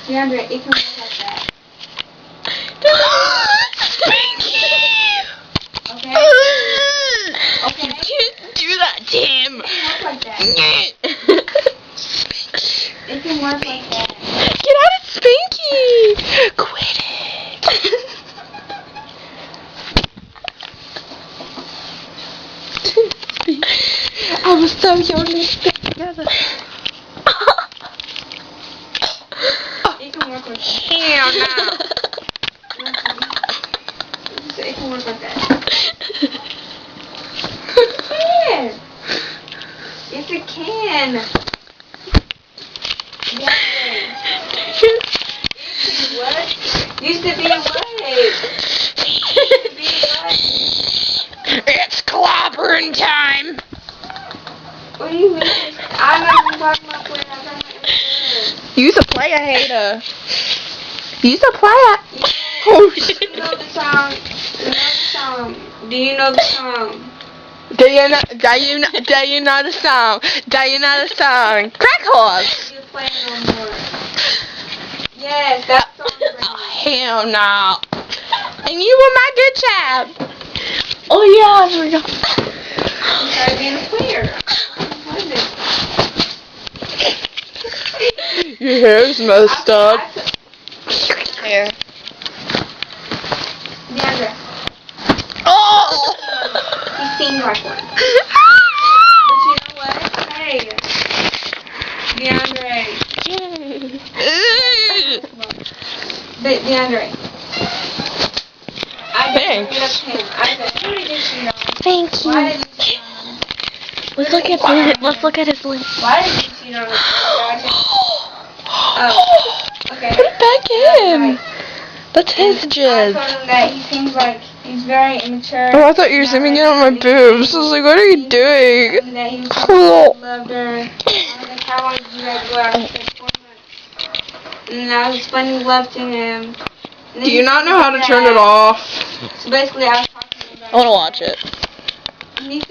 DeAndre, it can look like that. Spanky! Okay? Okay? You can't do that, Tim! It can work like that. It can work like that. Get out of Spanky! Quit it! I was so young and stick together. It can work like that. Hell no! It can work like that. Yes, it can. What? Used to be what? It's clobbering time! What do you mean? I'm not even talking about playing. I'm talking about You's a player hater. You's a player. Oh shit. You know the song? Do you know the song? Do you know the song? Do you know the song? Crack horse. You're playing no more. Yes, that song. Hell no. And you were my good child. Oh yeah, I forgot. You started being a player. What is it? Your hair's messed up. Hair. DeAndre. Oh! He seems like one. But you know what? Hey. DeAndre. But DeAndre. I didn't get up to him. I said, who did you cheat on? Thank you. Why did you cheat on him? Let's look at his lip. Why did you cheat on him? Oh. Okay. Put it back in. That's his I jizz. told him that he seems like he's very immature. Oh, I thought you were zooming in on my boobs. I was like, what are you doing? And that he was loved her. I was like, how long did you guys go out? He said 4 months. And I was explaining love to him. Do you not know how to turn it off? So basically, I was talking about. I want to watch it. And he said,